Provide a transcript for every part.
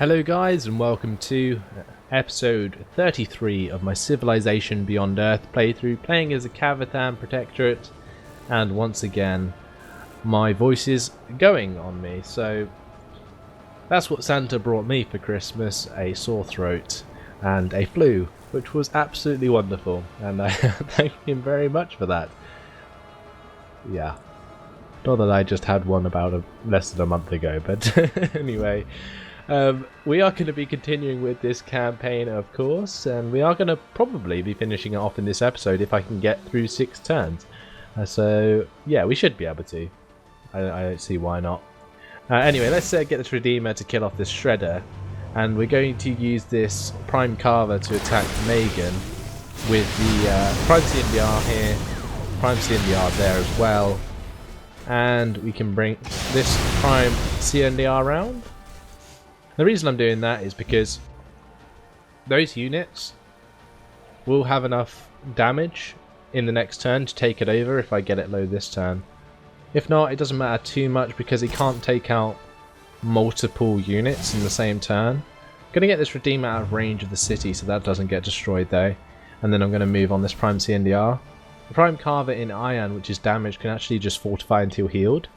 Hello guys and welcome to episode 33 of my Civilization Beyond Earth playthrough, playing as a Kavithan Protectorate, and once again my voice is going on me, so that's what Santa brought me for Christmas, a sore throat and a flu, which was absolutely wonderful, and I thank him very much for that. Yeah, not that I just had one about less than a month ago, but anyway. We are going to be continuing with this campaign, of course, and we are going to probably be finishing it off in this episode if I can get through 6 turns. So, yeah, we should be able to. I don't see why not. Anyway, let's get this Redeemer to kill off this Shredder, and we're going to use this Prime Carver to attack Megan with the Prime CNDR here, Prime CNDR there as well, and we can bring this Prime CNDR round. The reason I'm doing that is because those units will have enough damage in the next turn to take it over if I get it low this turn. If not, it doesn't matter too much because he can't take out multiple units in the same turn. I'm going to get this Redeemer out of range of the city so that doesn't get destroyed though. And then I'm going to move on this Prime CNDR. The Prime Carver in Iron, which is damaged, can actually just fortify until healed.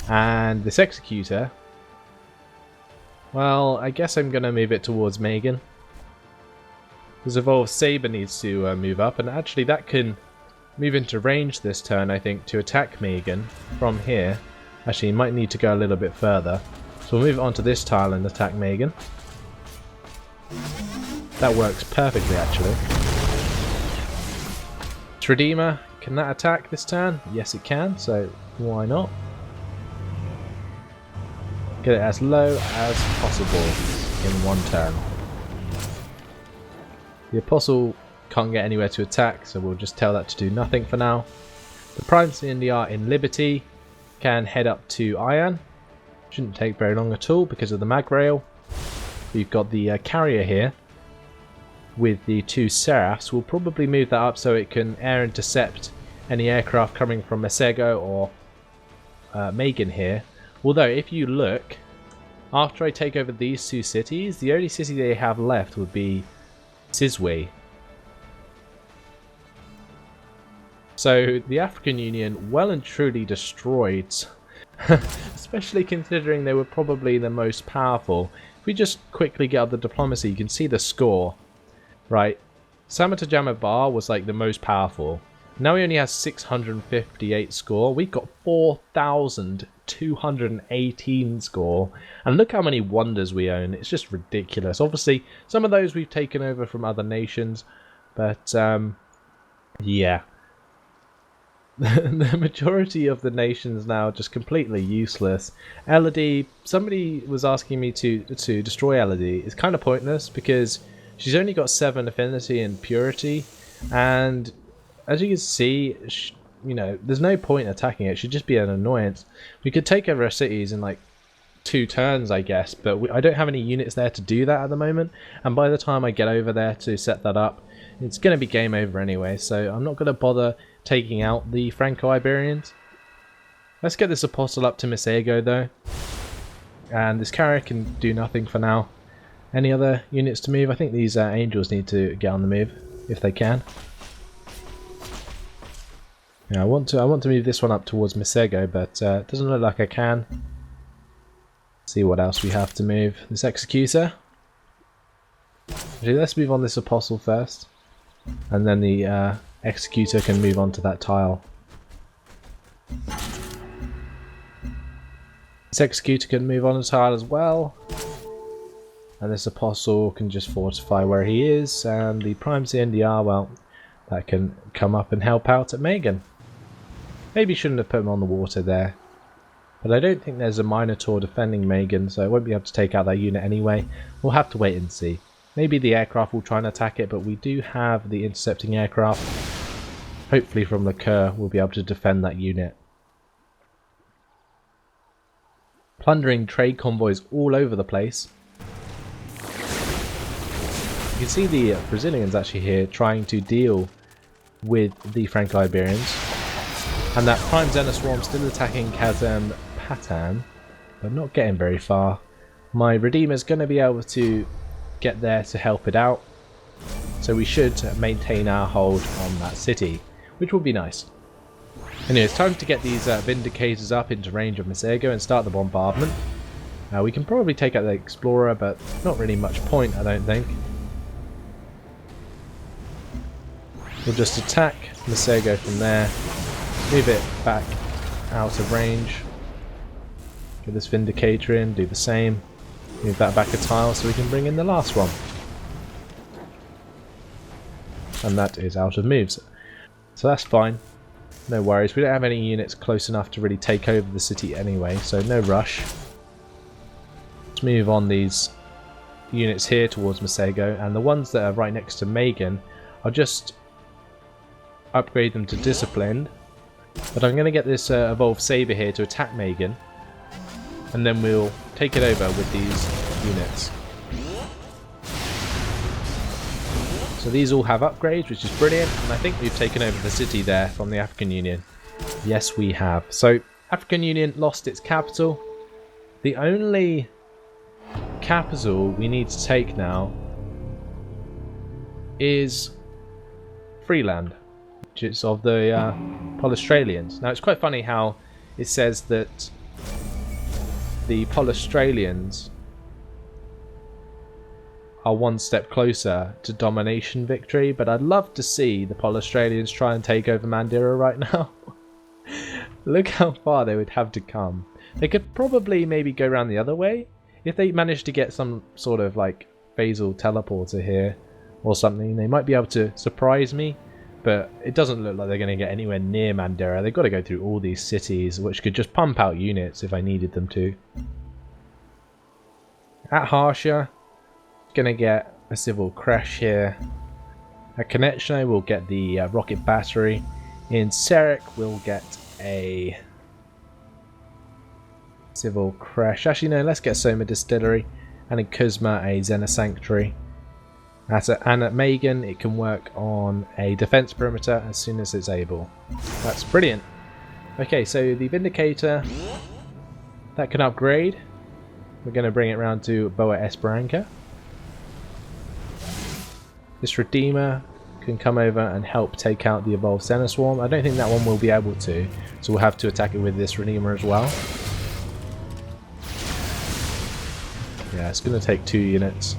And this Executor, well, I guess I'm going to move it towards Megan. Because Evolved Saber needs to move up, and actually that can move into range this turn, I think, to attack Megan from here. Actually, he might need to go a little bit further. So we'll move it onto this tile and attack Megan. That works perfectly, actually. Redeemer, can that attack this turn? Yes, it can, so why not? Get it as low as possible in one turn. The Apostle can't get anywhere to attack, so we'll just tell that to do nothing for now. The Prime CNDR in Liberty can head up to Iron. Shouldn't take very long at all because of the mag rail. We've got the carrier here with the 2 Seraphs. We'll probably move that up so it can air intercept any aircraft coming from Masego or Megan here. Although, if you look, after I take over these 2 cities, the only city they have left would be Sizwe. So, the African Union well and truly destroyed, especially considering they were probably the most powerful. If we just quickly get up the diplomacy, you can see the score. Right, Samatajama Bar was like the most powerful. Now he only has 658 score. We've got 4,218 score. And look how many wonders we own. It's just ridiculous. Obviously, some of those we've taken over from other nations. But, yeah. The majority of the nations now are just completely useless. Elodie, somebody was asking me to destroy Elodie. It's kind of pointless because she's only got 7 affinity and purity. And as you can see, you know, there's no point attacking it. It should just be an annoyance. We could take over our cities in like 2 turns, I guess, but I don't have any units there to do that at the moment. And by the time I get over there to set that up, it's going to be game over anyway. So I'm not going to bother taking out the Franco-Iberians. Let's get this Apostle up to Masego though. And this carrier can do nothing for now. Any other units to move? I think these angels need to get on the move if they can. Yeah, I want to move this one up towards Masego, but it doesn't look like I can. See what else we have to move. This Executor. Actually, let's move on this Apostle first, and then the Executor can move on to that tile. This Executor can move on a tile as well, and this Apostle can just fortify where he is, and the Prime CNDR, well, that can come up and help out at Megan. Maybe shouldn't have put him on the water there. But I don't think there's a Minotaur defending Megan, so I won't be able to take out that unit anyway. We'll have to wait and see. Maybe the aircraft will try and attack it, but we do have the intercepting aircraft. Hopefully from the Kerr we'll be able to defend that unit. Plundering trade convoys all over the place. You can see the Brazilians actually here trying to deal with the Franco-Iberians. And that Prime Xenoswarm still attacking Kazem Patan, but not getting very far. My Redeemer's going to be able to get there to help it out, so we should maintain our hold on that city, which will be nice. Anyway, it's time to get these Vindicators up into range of Masego and start the bombardment. We can probably take out the Explorer, but not really much point, I don't think. We'll just attack Masego from there, move it back out of range, get this Vindicator in, do the same, move that back a tile so we can bring in the last one. And that is out of moves. So that's fine, no worries. We don't have any units close enough to really take over the city anyway, so no rush. Let's move on these units here towards Masego, and the ones that are right next to Megan, I'll just upgrade them to Disciplined. But I'm going to get this Evolved Saber here to attack Megan, and then we'll take it over with these units. So these all have upgrades, which is brilliant, and I think we've taken over the city there from the African Union. Yes, we have. So African Union lost its capital. The only capital we need to take now is Freeland, which is of the Polystralians. Now it's quite funny how it says that the Polystralians are one step closer to domination victory, but I'd love to see the Polystralians try and take over Mandira right now. Look how far they would have to come. They could probably maybe go around the other way if they managed to get some sort of like phasal teleporter here or something. They might be able to surprise me, but it doesn't look like they're going to get anywhere near Mandira. They've got to go through all these cities, which could just pump out units if I needed them to. At Harsha, going to get a civil crash here. At Konechno, we'll get the rocket battery. In Serek, we'll get a civil crash. Actually, no, let's get Soma Distillery. And in Kuzma, a Zena Sanctuary. And at Megan, it can work on a defense perimeter as soon as it's able. That's brilliant. Okay, so the Vindicator, that can upgrade. We're going to bring it round to Boa Esperança. This Redeemer can come over and help take out the Evolved Xenoswarm. I don't think that one will be able to, so we'll have to attack it with this Redeemer as well. Yeah, it's going to take 2 units.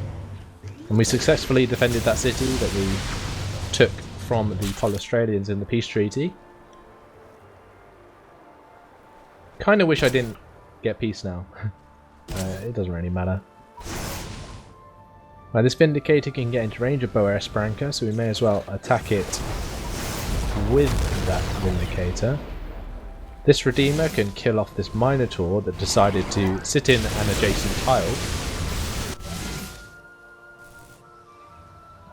And we successfully defended that city that we took from the Polystralians in the peace treaty. Kind of wish I didn't get peace now. It doesn't really matter. Right, this Vindicator can get into range of Boa Esperança, so we may as well attack it with that Vindicator. This Redeemer can kill off this Minotaur that decided to sit in an adjacent tile.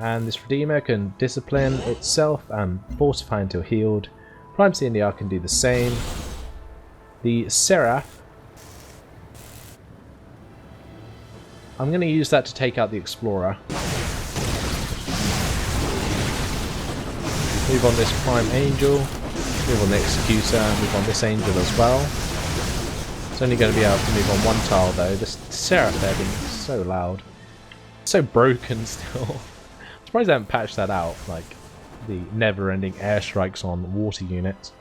And this Redeemer can discipline itself and fortify until healed. Prime CNDR can do the same. The Seraph, I'm going to use that to take out the Explorer. Move on this Prime Angel, move on the Executor, move on this Angel as well. It's only going to be able to move on one tile though. This Seraph there being so loud. So broken still. I'm surprised they haven't patched that out, like the never-ending airstrikes on water units.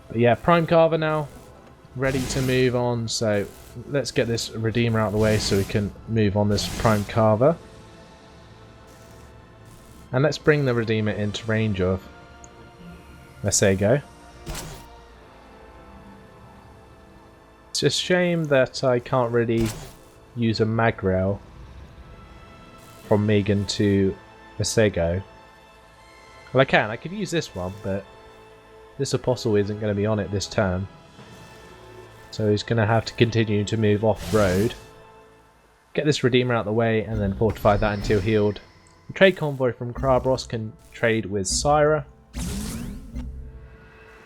But yeah, Prime Carver now, ready to move on, so let's get this Redeemer out of the way so we can move on this Prime Carver. And let's bring the Redeemer into range of Masego. It's a shame that I can't really use a mag rail from Megan to Masego. Well, I could use this one, but this Apostle isn't going to be on it this turn. So he's going to have to continue to move off-road. Get this Redeemer out of the way and then fortify that until healed. The trade convoy from Krabros can trade with Syra.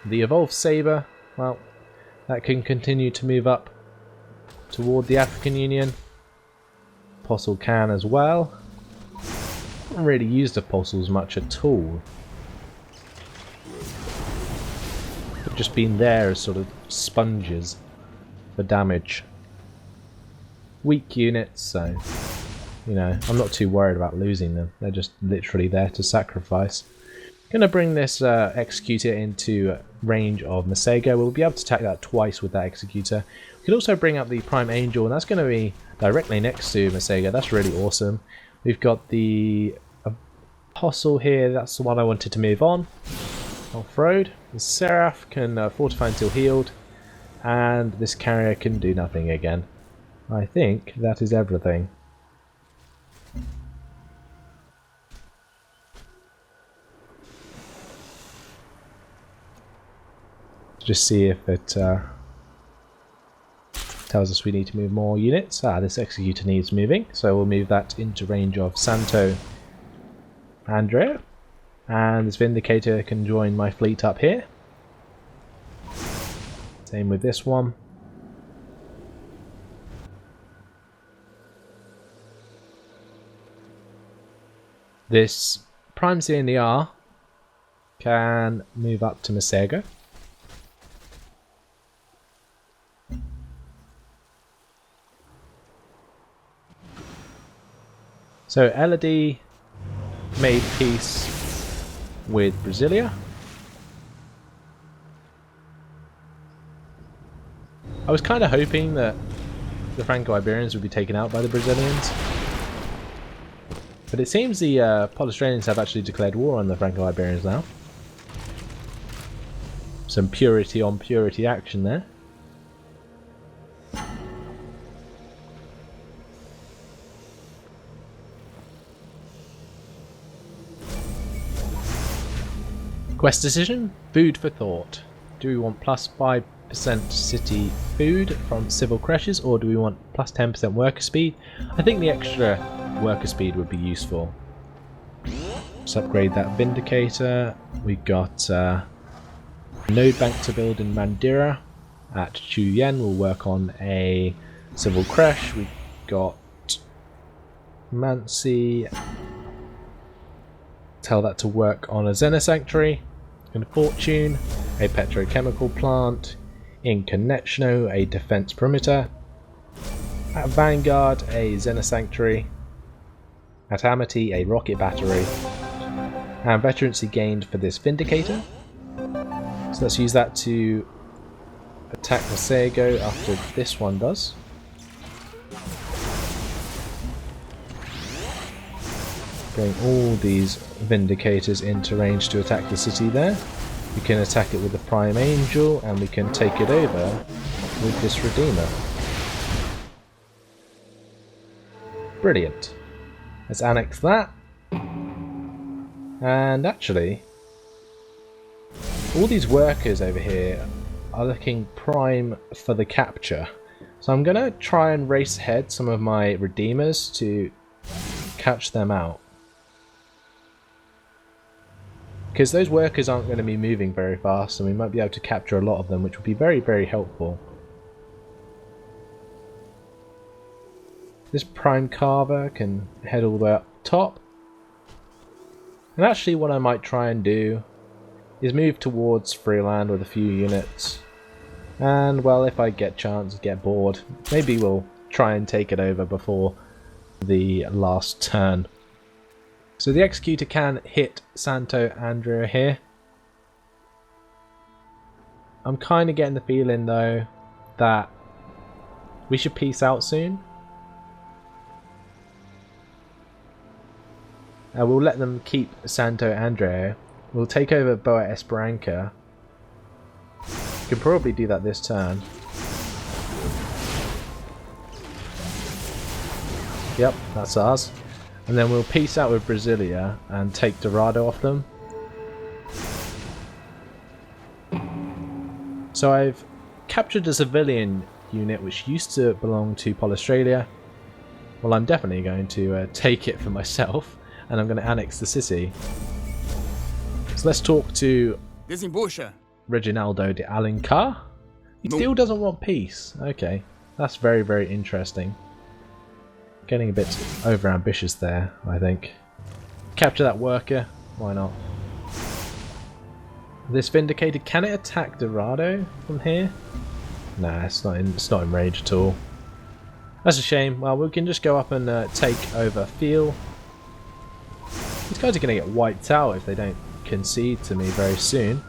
The Evolved Saber, well, that can continue to move up toward the African Union. Apostle can as well. Haven't really used Apostles much at all. They've just been there as sort of sponges for damage. weak units, so you know, I'm not too worried about losing them. They're just literally there to sacrifice. Gonna bring this executor into range of Masego. We'll be able to attack that twice with that executor. We can also bring up the Prime Angel, and that's going to be directly next to Masego. That's really awesome. We've got the Apostle here. That's the one I wanted to move on. Off-road. The Seraph can fortify until healed, and this carrier can do nothing again. I think that is everything. Just see if it tells us we need to move more units. This executor needs moving, so we'll move that into range of Santo Andrea, and this Vindicator can join my fleet up here. Same with this one. This Prime CNDR can move up to Masego. So Elodie made peace with Brasilia. I was kind of hoping that the Franco-Iberians would be taken out by the Brazilians, but it seems the Polistranians have actually declared war on the Franco-Iberians now. Some purity on purity action there. Quest decision, food for thought. Do we want plus 5% city food from civil crashes, or do we want plus 10% worker speed? I think the extra worker speed would be useful. Let's upgrade that Vindicator. We got a node bank to build in Mandira. At Chuyen we'll work on a civil crash. We've got Mansi. Tell that to work on a Xena Sanctuary. In Fortune, a petrochemical plant. In Connectiono, a defense perimeter. At Vanguard, a Xena Sanctuary. At Amity, a rocket battery. And veterancy gained for this Vindicator. So let's use that to attack Masego after this one does. Bring all these Vindicators into range to attack the city there. We can attack it with the Prime Angel, and we can take it over with this Redeemer. Brilliant. Let's annex that. And actually, all these workers over here are looking prime for the capture. So I'm going to try and race ahead some of my Redeemers to catch them out. Because those workers aren't going to be moving very fast, and we might be able to capture a lot of them, which would be very, very helpful. This Prime Carver can head all the way up top. And actually what I might try and do is move towards Freeland with a few units. And, well, if I get chance, get bored, maybe we'll try and take it over before the last turn. So the Executor can hit Santo Andrea here. I'm kind of getting the feeling though that we should peace out soon. We'll let them keep Santo Andrea. We'll take over Boa Esperança. Can probably do that this turn. Yep, that's ours. And then we'll peace out with Brasilia and take Dorado off them. So I've captured a civilian unit which used to belong to Polistralia. Well, I'm definitely going to take it for myself, and I'm going to annex the city. So let's talk to Reginaldo de Alencar. He still doesn't want peace. Okay, that's very, very interesting. Getting a bit over ambitious there, I think. Capture that worker, why not? This Vindicator, can it attack Dorado from here? Nah, it's not in range at all. That's a shame. Well, we can just go up and take over Feel. These guys are going to get wiped out if they don't concede to me very soon.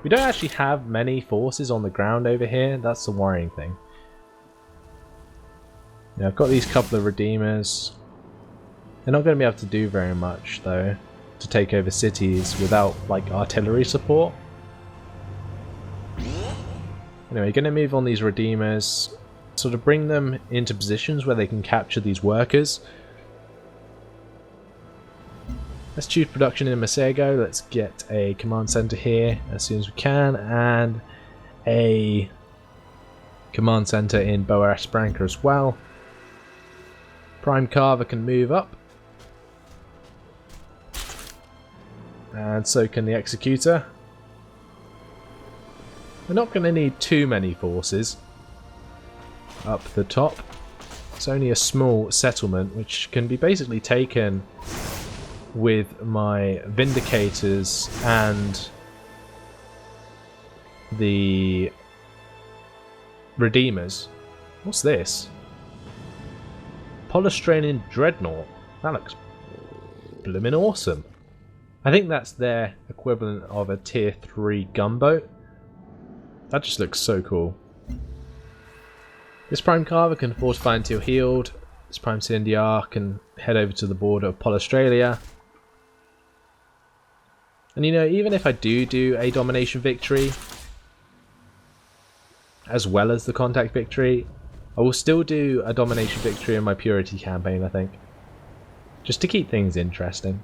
We don't actually have many forces on the ground over here. That's the worrying thing. Yeah, I've got these couple of Redeemers. They're not going to be able to do very much, though, to take over cities without, like, artillery support. Anyway, going to move on these Redeemers, sort of bring them into positions where they can capture these workers. Let's choose production in Masego. Let's get a command center here as soon as we can, and a command center in Boa Esperança as well. Prime Carver can move up, and so can the Executor. We're not going to need too many forces up the top. It's only a small settlement which can be basically taken with my Vindicators and the Redeemers. What's this? Polystranian Dreadnought. That looks blooming awesome. I think that's their equivalent of a tier 3 gunboat. That just looks so cool. This Prime Carver can fortify until healed. This Prime CNDR can head over to the border of Australia. And you know, even if I do a domination victory, as well as the contact victory, I will still do a domination victory in my purity campaign, I think. Just to keep things interesting.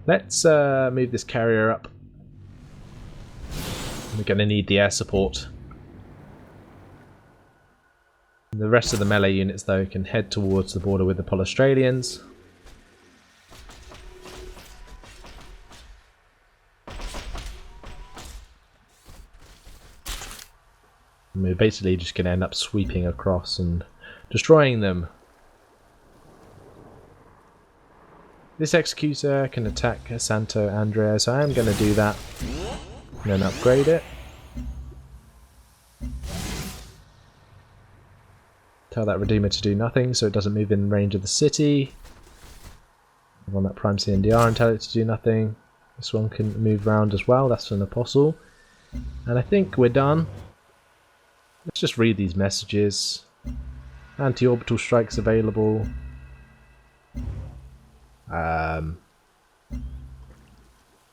Let's move this carrier up. We're going to need the air support. The rest of the melee units, though, can head towards the border with the Australians. And we're basically just going to end up sweeping across and destroying them. This Executor can attack Santo Andrea, so I am going to do that. And then upgrade it. Tell that Redeemer to do nothing so it doesn't move in range of the city. Move on that Prime CNDR and tell it to do nothing. This one can move around as well, that's an Apostle. And I think we're done. Let's just read these messages. Anti-orbital strikes available.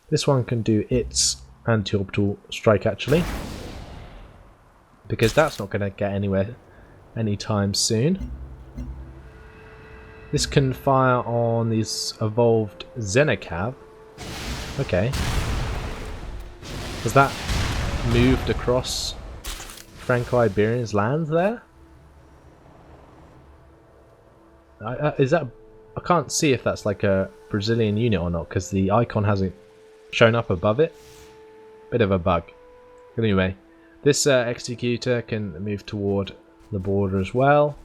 This one can do its anti-orbital strike actually, because that's not going to get anywhere anytime soon. This can fire on these evolved Xenocav. Okay. Has that moved across Franco-Iberian's lands there? Is that? I can't see if that's like a Brazilian unit or not because the icon hasn't shown up above it. Bit of a bug. Anyway, this Executor can move toward the border as well.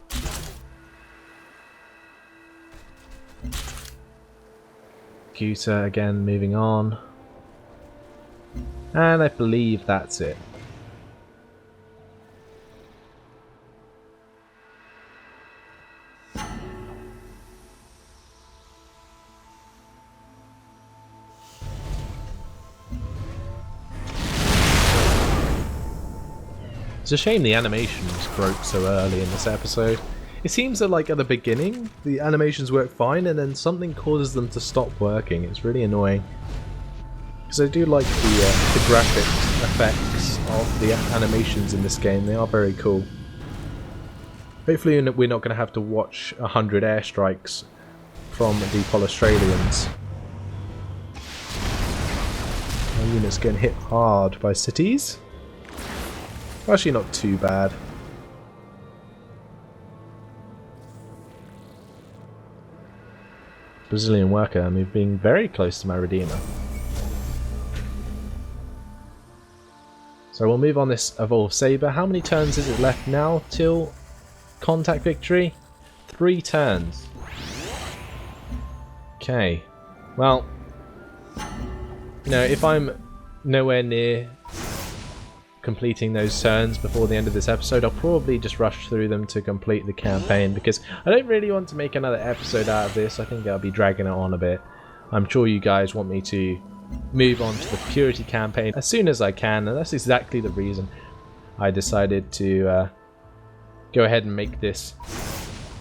Executor again moving on. And I believe that's it. It's a shame the animations broke so early in this episode. It seems that like at the beginning the animations work fine and then something causes them to stop working. It's really annoying. Because I do like the graphic effects of the animations in this game. They are very cool. Hopefully we're not going to have to watch 100 airstrikes from the Australians. Our units getting hit hard by cities. Actually not too bad. Brazilian worker moving very close to my Redeemer. So we'll move on this Evolved Saber. How many turns is it left now till contact victory? 3 turns. Okay. Well, you know, if I'm nowhere near completing those turns before the end of this episode. I'll probably just rush through them to complete the campaign because I don't really want to make another episode out of this. I think I'll be dragging it on a bit. I'm sure you guys want me to move on to the Purity campaign as soon as I can, and that's exactly the reason I decided to go ahead and make this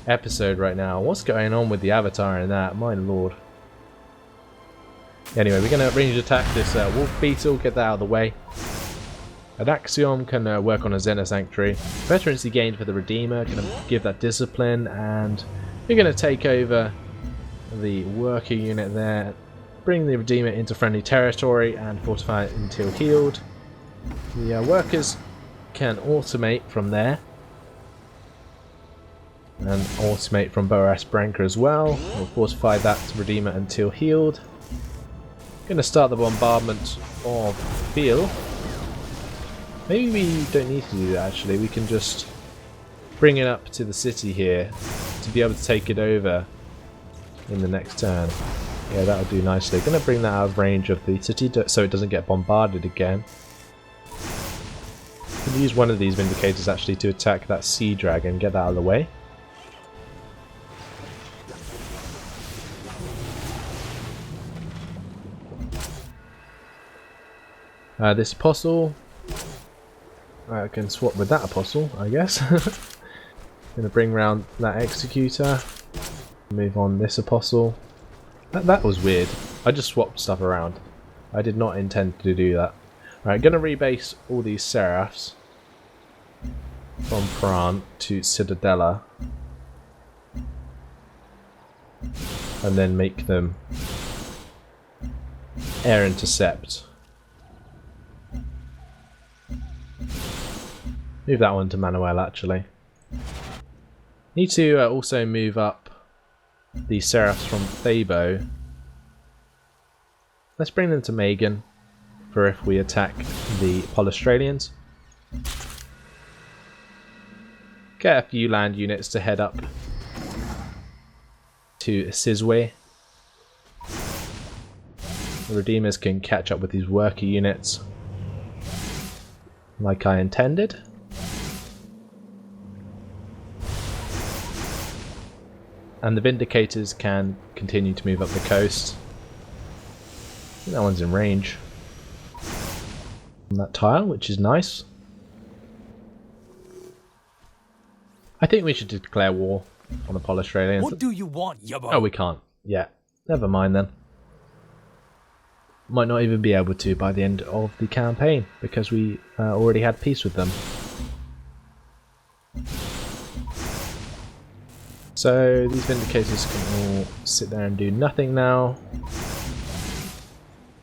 episode right now. What's going on with the avatar and that? My lord. Anyway, we're going to range attack this wolf beetle, get that out of the way. An Axiom can work on a Zenith Sanctuary. Veterancy gained for the Redeemer, going to give that discipline, and you're going to take over the worker unit there. Bring the Redeemer into friendly territory and fortify it until healed. The workers can automate from there. And automate from Boas Branca as well. We'll fortify that Redeemer until healed. Going to start the bombardment of field. Maybe we don't need to do that actually, we can just bring it up to the city here to be able to take it over in the next turn. Yeah, that'll do nicely. Going to bring that out of range of the city so it doesn't get bombarded again. Can use one of these Vindicators actually to attack that Sea Dragon, get that out of the way. This Apostle, I can swap with that Apostle, I guess. Gonna bring round that Executor. Move on this Apostle. That was weird. I just swapped stuff around. I did not intend to do that. Alright, gonna rebase all these Seraphs from Pran to Citadella. And then make them Air Intercept. Move that one to Manuel actually. Need to also move up the Seraphs from Thabo. Let's bring them to Megan for if we attack the Australians. Get a few land units to head up to Sizwe. The Redeemers can catch up with these worker units like I intended. And the Vindicators can continue to move up the coast. I think that one's in range on that tile, which is nice. I think we should declare war on the Australians. What do you want, Yabo? Oh, we can't. Yeah. Never mind then. Might not even be able to by the end of the campaign because we already had peace with them. So these Vindicators can all sit there and do nothing now.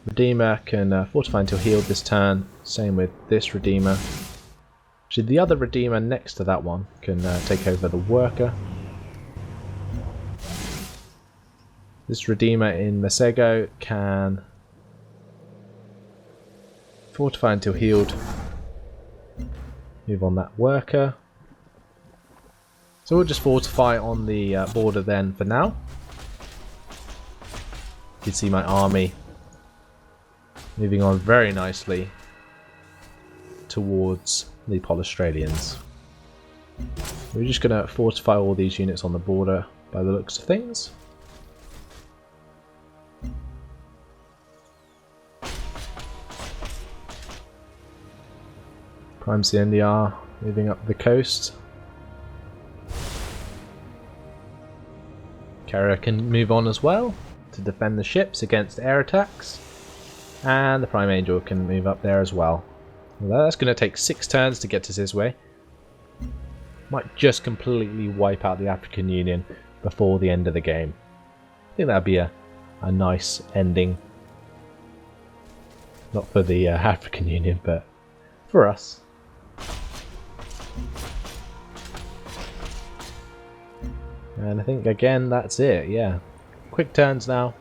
Redeemer can fortify until healed this turn. Same with this Redeemer. Actually, the other Redeemer next to that one can take over the worker. This Redeemer in Masego can fortify until healed. Move on that worker. So we'll just fortify on the border then for now. You can see my army moving on very nicely towards the Australians. We're just going to fortify all these units on the border by the looks of things. Prime CNDR moving up the coast. Carrier can move on as well to defend the ships against air attacks. And the Prime Angel can move up there as well. Well, that's going to take 6 turns to get to Sizwe. Might just completely wipe out the African Union before the end of the game. I think that'd be a nice ending. Not for the African Union, but for us. And I think again that's it, yeah. Quick turns now.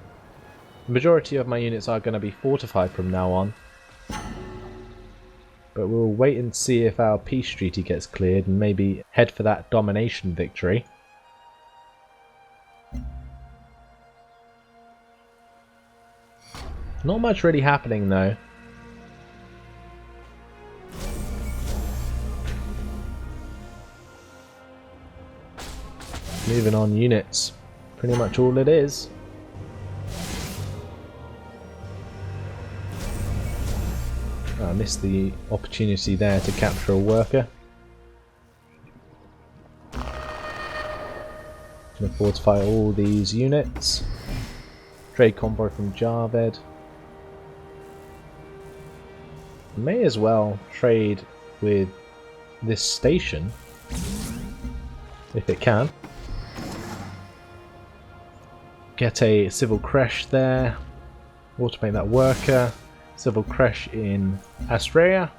The majority of my units are going to be fortified from now on. But we'll wait and see if our peace treaty gets cleared and maybe head for that domination victory. Not much really happening though. Moving on units. Pretty much all it is. I missed the opportunity there to capture a worker. Can fortify all these units. Trade convoy from Javed. May as well trade with this station if it can. Get a civil crash there. Automate that worker. Civil crash in Astrea.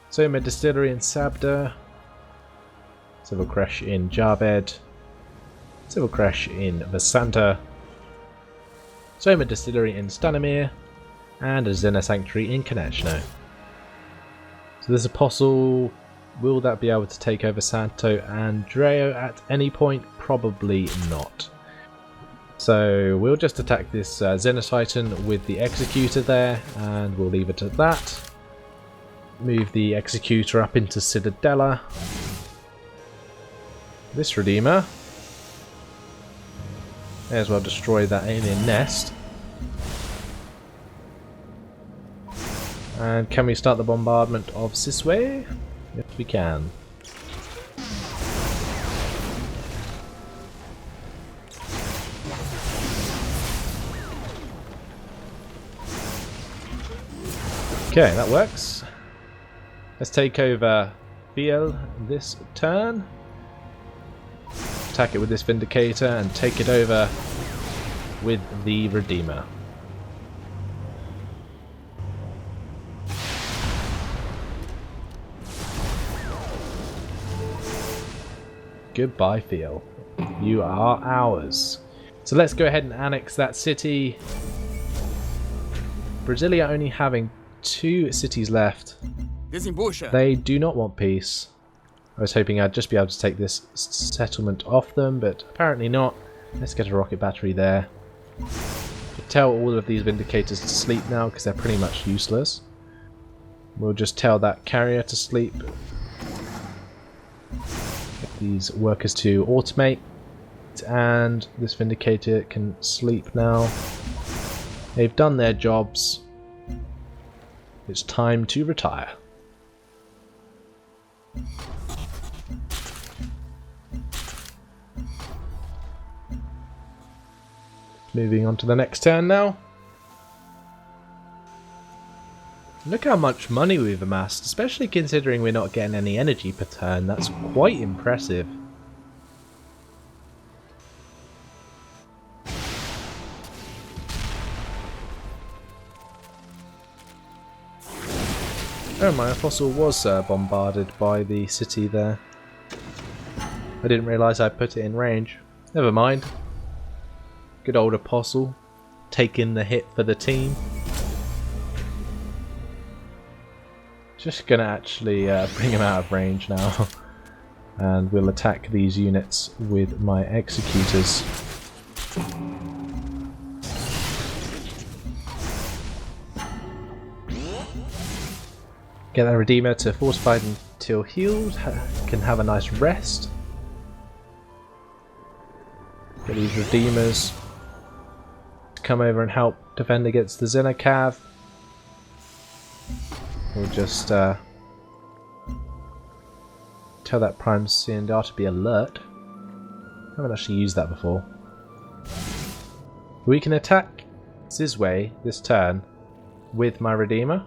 Soma distillery in Sabda. Civil crash in Javed. Civil crash in Vasanta. Soma distillery in Stanimir. And a Zena sanctuary in Konechno. So this apostle, will that be able to take over Santo Andreo at any point? Probably not. So we'll just attack this Xenotitan with the Executor there, and we'll leave it at that. Move the Executor up into Citadella. This Redeemer. May as well destroy that alien nest. And can we start the bombardment of Sisway? Yes, we can. Okay, that works. Let's take over Biel this turn. Attack it with this Vindicator and take it over with the Redeemer. Goodbye, Fiel. You are ours. So let's go ahead and annex that city. Brasilia only having 2 cities left. They do not want peace. I was hoping I'd just be able to take this settlement off them, but apparently not. Let's get a rocket battery there. Tell all of these Vindicators to sleep now because they're pretty much useless. We'll just tell that carrier to sleep. Get these workers to automate, and this Vindicator can sleep now. They've done their jobs. It's time to retire. Moving on to the next turn now. Look how much money we've amassed, especially considering we're not getting any energy per turn. That's quite impressive. Oh, my fossil was bombarded by the city there. I didn't realise I put it in range. Never mind. Good old Apostle, taking the hit for the team. Just gonna actually bring him out of range now. And we'll attack these units with my executors. Get that Redeemer to fortified until healed, can have a nice rest. Get these Redeemers to come over and help defend against the Xenocav. We'll just tell that Prime CNR to be alert. I haven't actually used that before. We can attack Zizway this turn with my Redeemer.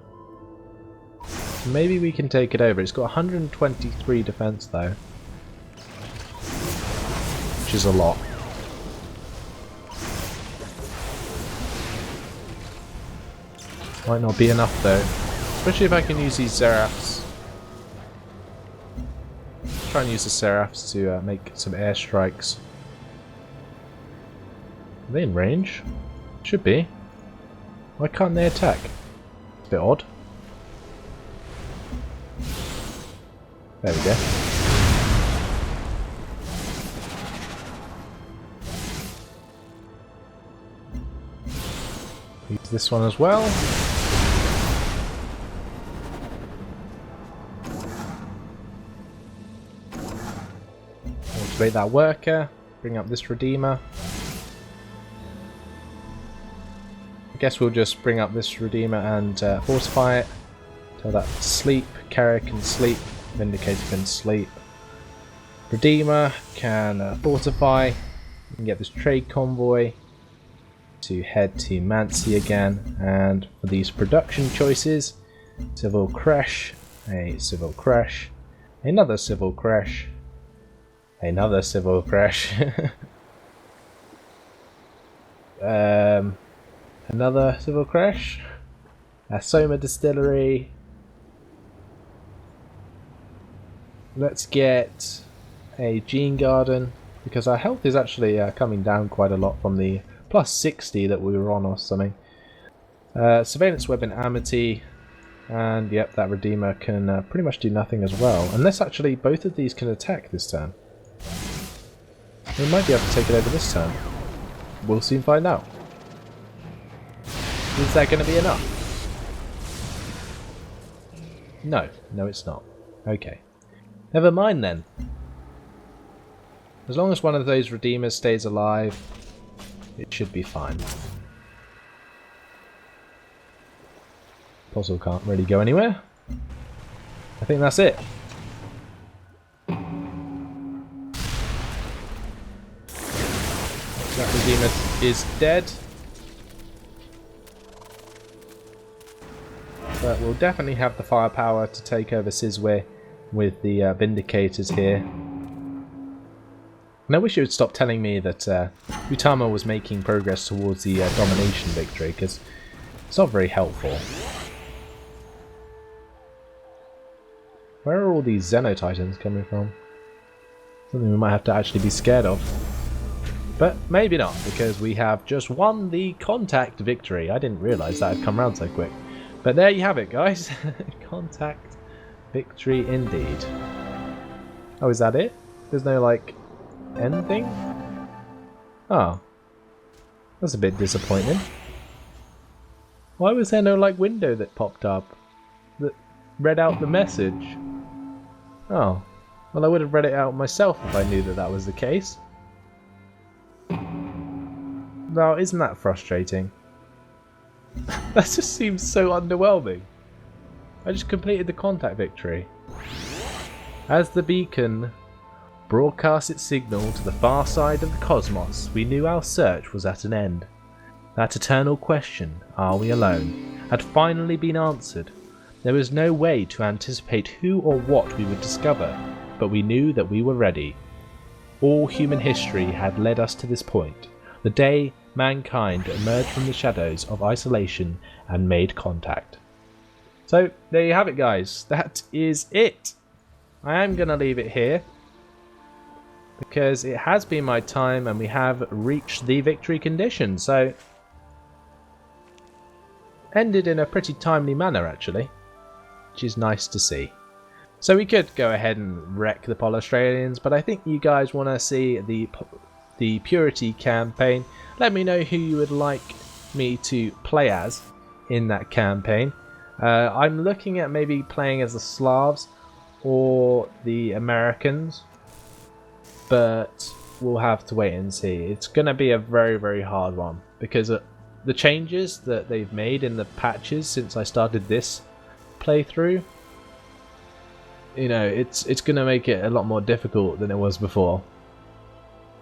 Maybe we can take it over. It's got 123 defense though, which is a lot. Might not be enough though, especially if I can use these Seraphs. Try and use the Seraphs to make some airstrikes. Are they in range? Should be. Why can't they attack? It's a bit odd. There we go. Use this one as well. Activate that worker, bring up this Redeemer. I guess we'll just bring up this Redeemer and fortify it. Tell that to sleep, Carrier can sleep, Vindicator can sleep. Redeemer can fortify. We can get this trade convoy to head to Mancy again, and for these production choices, civil crash, a civil crash, another civil crash, another civil crash, another civil crash, a Soma distillery. Let's get a gene garden, because our health is actually coming down quite a lot from the plus 60 that we were on or something. Surveillance web in Amity, and yep, that Redeemer can pretty much do nothing as well, unless actually both of these can attack this turn. We might be able to take it over this turn. We'll soon find out. Is that going to be enough? No, no it's not. Okay. Never mind then. As long as one of those Redeemers stays alive, it should be fine. Puzzle can't really go anywhere. I think that's it. That Redeemer is dead. But we'll definitely have the firepower to take over Sizwe with the Vindicators here. And I wish you would stop telling me that Utama was making progress towards the domination victory, because it's not very helpful. Where are all these Xenotitans coming from? Something we might have to actually be scared of. But maybe not, because we have just won the contact victory. I didn't realise that had come round so quick. But there you have it, guys. Contact victory indeed. Oh, is that it? There's no, like, ending? Oh. That's a bit disappointing. Why was there no, like, window that popped up that read out the message? Oh. Well, I would have read it out myself if I knew that that was the case. Now, isn't that frustrating? That just seems so underwhelming. I just completed the contact victory. As the beacon broadcast its signal to the far side of the cosmos, we knew our search was at an end. That eternal question, are we alone, had finally been answered. There was no way to anticipate who or what we would discover, but we knew that we were ready. All human history had led us to this point, the day mankind emerged from the shadows of isolation and made contact. So there you have it, guys. That is it. I am going to leave it here because it has been my time and we have reached the victory condition. So ended in a pretty timely manner actually, which is nice to see. So we could go ahead and wreck the Australians, but I think you guys want to see the Purity campaign. Let me know who you would like me to play as in that campaign. I'm looking at maybe playing as the Slavs or the Americans, but we'll have to wait and see. It's going to be a very, very hard one because the changes that they've made in the patches since I started this playthrough, you know, it's going to make it a lot more difficult than it was before.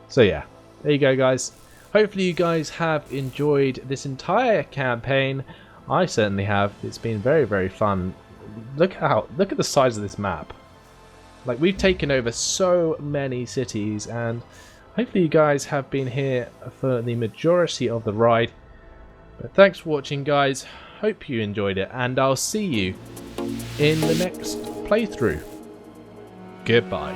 So yeah, there you go, guys. Hopefully you guys have enjoyed this entire campaign. I certainly have. It's been very, very fun. Look at the size of this map. Like, we've taken over so many cities, and hopefully you guys have been here for the majority of the ride. But thanks for watching, guys. Hope you enjoyed it, and I'll see you in the next playthrough. Goodbye.